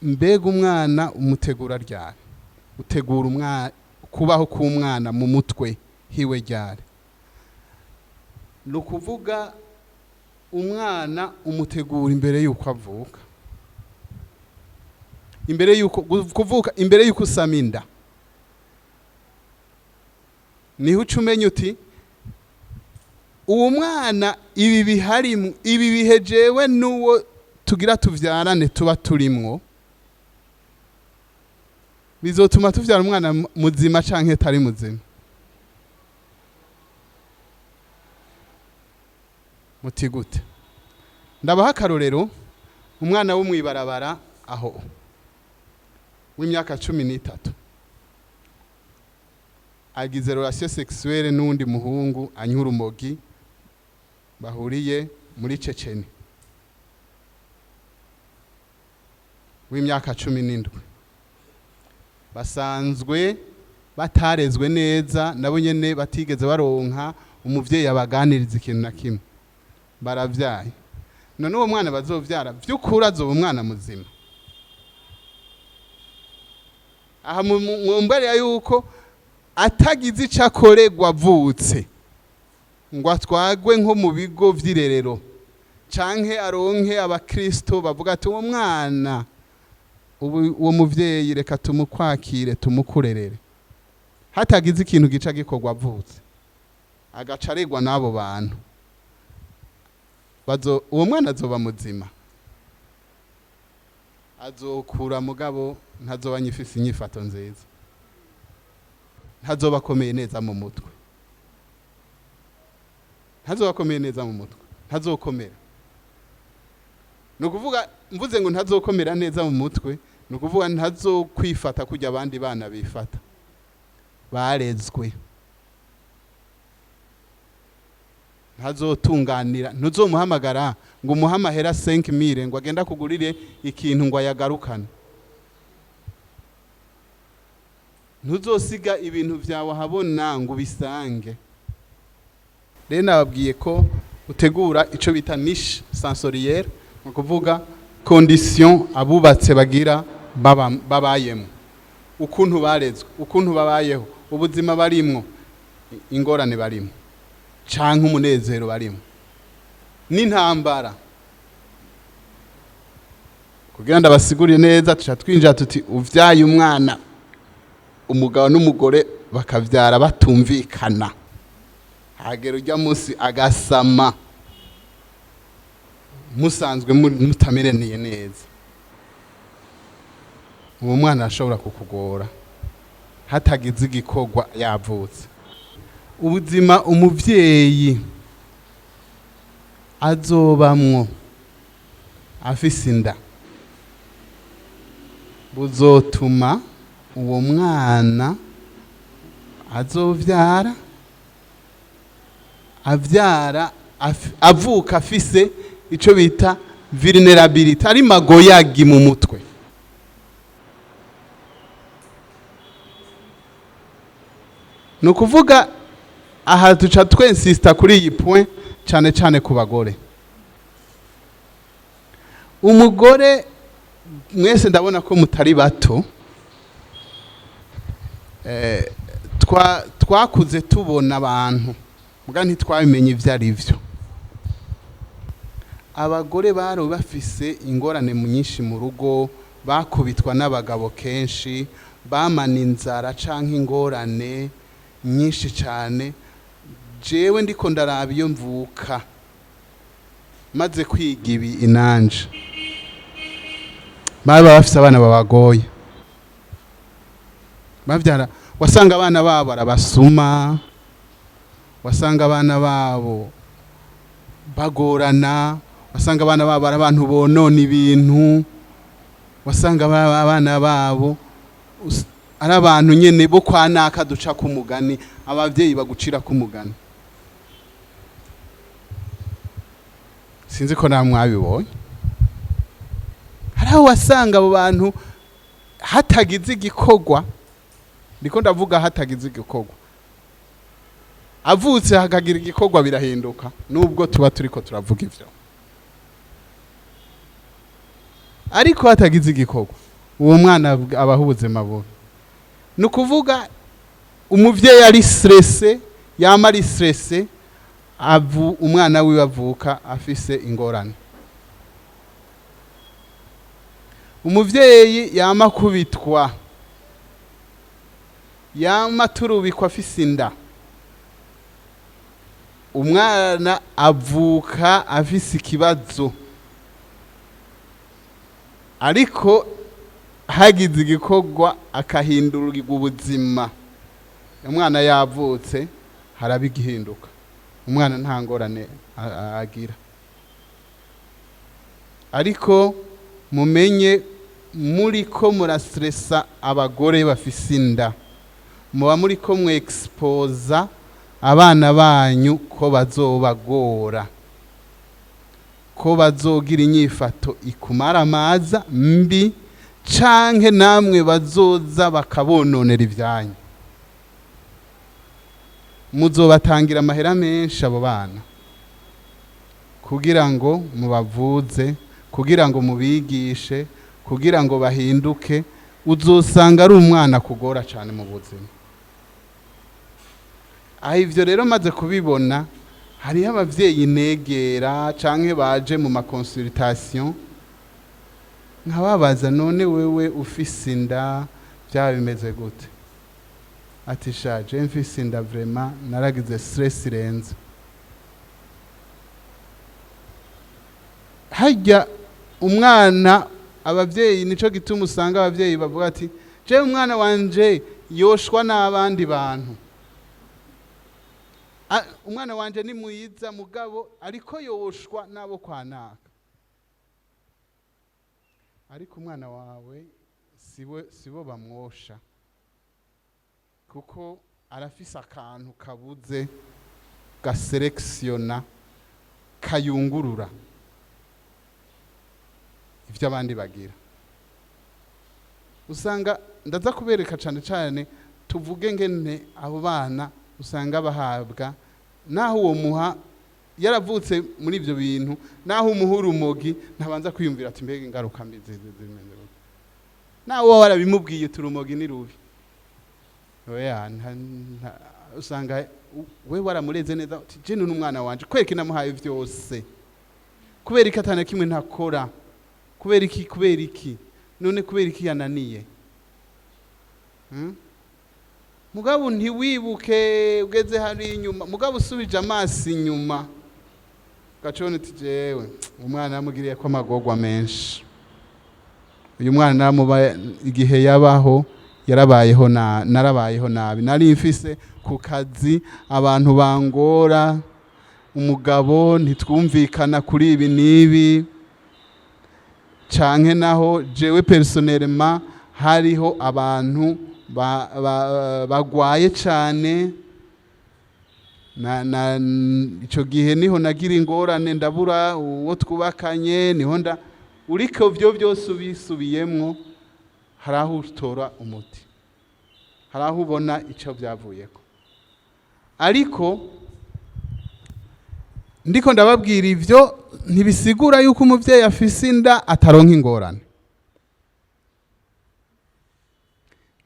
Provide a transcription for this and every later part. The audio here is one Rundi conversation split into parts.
mbega umwana umutegura ryari? Utegura umwana kubaho k'umwana mu mutwe hiwe ryari? Nukuvuga umwana umutegura imbere yuko avuka, imbere yuko kuvuka, imbere yuko usama inda. Niho ucumenya uti uwo mwana ibi bihari, ibi bihe jewe nuwo tugira tuvyarane tuba turimwo bizotuma tuvyara umwana muzima canke atari muzima. Muti gute? Ndabaha akarorero, umwana wo mwibarabara aho w'imyaka 13 agize relation sexuelle n'undi muhungu anywa urumogi, bahuriye muri Ceceni, w'imyaka 17. Basanzwe batarezwe neza, nabo nyene batigeze baronka umuvyeyi abaganiriza ikintu na kimwe, baravyaye. None uwo mwana bazovyara vy'ukuri azoba umwana muzima? Aha mumbere yuko atagize icakoregwa avutse ngo atwagwe nko mu bigo vy'irerero canke aronke abakristo bavuga ati uwo mwana uwo muvyeyi reka tumukwakire tumukurerere, hatagize ikintu gica gikorwa avutse agacaregwa n'abo bantu, uwo mwana azoba muzima? Azokura mugabo ntazoba nyifise inyifato nziza, ntazoba akomeye neza mu mutwe, ntazoba akomeye neza mu mutwe, ntazokomera. Nukuvuga mvuze ngo ntazokomera neza mu mutwe, nukuvuga ntazokwifata kujya abandi bana bifata barezwe, ntazotunganira. Ntuzomuhamagara ngo umuhamahera 5000 ngo agenda kugurire ikintu ngo ayagarukane. Ntuzosiga ibintu vyawe habona ngo bisange. Rero nababwiye ko utegura ico bita niche sensorielle, no kuvuga condition abubatse bagira babayemo, ukuntu barezwe, ukuntu babayeho, ubuzima barimwo, ingorane barimwo canke umunezero barimwo, n'intambara. Kugira ndabasigurire neza, tuca twinjira tuti uvyaye umwana umugabo n'umugore bakavyara batumvikana, hagera ujya musi agasama, musanzwe mutamereniye neza, uwo mwana ashobora kukugora hatagize igikorwa yavutse. Ubuzima umuvyeyi azobamwo afise inda buzotuma uwo mwana azovyara avuka afise ico bita vulnerability, ari magoyagi mu mutwe. Nukuvuga aha tuca twensista kuri iyi point cyane cyane ku bagore. Umugore mwese ndabona ko mutari bato, twakuze tubona abantu muga ntitwabimenye ivyo ari vyo. Abagore baro bafise ingorane mu nyinshi mu rugo, bakubitwa n'abagabo kenshi, bamana inzara canke ingorane nyinshi cyane. Jewe ndiko ndaraba iyo mvuka maze kwiga ibi inanje, baba bafise abana babagoye, bavyara wasanga abana babo arabasuma, wasanga abana babo bagorana, wasanga abana babo ari abantu bonona ibintu, wasanga abana babo ari abantu nyene bo kwanaka duca ku mugani, abavyeyi bagucira ku mugani. Sinzi ko namwe abibonye. Haraho wasanga abo bantu hatagize igikorwa, ndiko ndavuga hatagize igikorwa, avutse hakagira igikorwa birahinduka, nubwo tuba turiko turavuga ivyo. Ariko hatagize igikorwa uwo mwana abaho ubuzima bubi. Ni ukuvuga umuvyeyi ari stressé, yama ari stressé, umwana wiwe avuka afise ingorane. Umuvyeyi yama kubitwa, yama turubikwa afise inda, umwana avuka afise ikibazo, ariko hagize igikorwa akahindurirwa ubuzima, umwana yavutse haraba igihinduka, umwana nta ngorane agira. Ariko mumenye muriko murastressa abagore bafise inda, muba muriko mwexposa abana banyu ko bazobagora, ko bazogira inyifato ikumaramaza mbi, canke namwe bazoza bakabononera ivyanyu. Muzobatangira amahera menshi abo bana kugira ngo mubavuze, kugira ngo mubigishe, kugira ngo bahinduke. Uzosanga ari umwana kugora cyane mu buzima. Aho ivyo rero maze kubibona, hariho abavyeyi negera canke baje mu makonsultation, nkababaza none wewe ufise inda byaba bimeze gute? Ati shaje mfise inda vraiment naragize stress irenze. Hajya umwana abavyeyi, nico gituma usanga abavyeyi bavuga ati je umwana wanje yoshwa n'abandi bantu, umwana wanje ni mwiza mugabo ariko yoshwa nabo kwanaka. Ariko umwana wawe sibo bamwosha, kuko arafise akantu kabuze gaselectiona, kayungurura ivyo abandi bagira. Usanga ndaza kubereka cyane cyane, tuvuge ngene abo bana usanga bahabwa, naho uwo muha yaravutse muri ivyo bintu, naho umuhura umogi ntabanza kwiyumvira ati mbega ingaruka mbi zimeze. Naho warabimubwiye turumogi ni rubi, oya usanga we waramureze neza ati je n'umwana wanje kweki namuhaye vyose, kubera iki atana kimwe ntakora, kubera iki none kubera iki yananiye. Mugabo ntiwibuke ugeze hari inyuma, mugabo usubije amaso inyuma gacone ati jewe umwana yamugiriye ko amagorwa menshi, uyu mwana namuba igihe yabaho narabayeho nabi, nari mfise ku kazi abantu bangora, umugabo ntitwumvikana kuri ibi nibi, canke naho jewe personnellement hariho abantu bagwaye cane, ico gihe niho nagira ingorane ndabura uwo twubakanye, niho uriko vyo byose ubisubiyemwo, haraho utora umuti, haraho ubona ico byavuyeko. Ariko ndiko ndababwira ivyo ntibisigura yuko umuvyeyi afise inda ataronka ingorane,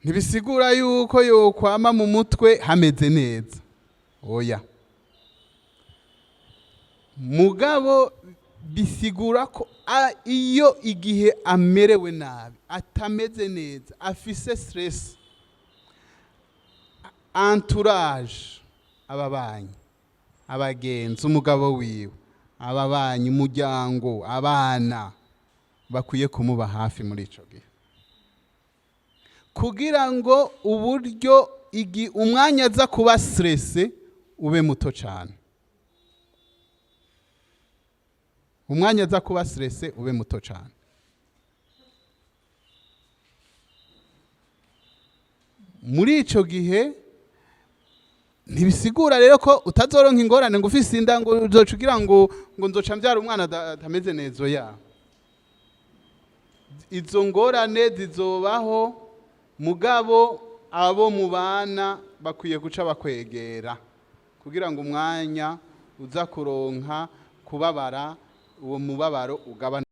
ntibisigura yuko yokwama mu mutwe hameze neza, oya. Mugabo bisigura ko iyo igihe amerewe nabi, atameze neza, afise stress, entourage, ababanyi, abagenzi, umugabo wiwe, ababanyi, umuryango, abana bakwiye kumuba hafi muri ico gihe, kugira ngo uburyo umwanya aza kuba stress ube muto cyane, umwanya aza kuba stress ube muto cyane. Muri ico gihe ntibisigura rero ko utazoronka ingorane ngo ufise inda ngo uzocugira ngo nzoca mbyara umwana atameze neza, ya izo ngorane zizobaho, mugabo abo mubana bakwiye guca bakwegera kugira ngo umwanya uza kuronka kubabara, uwo mubabaro ugabana.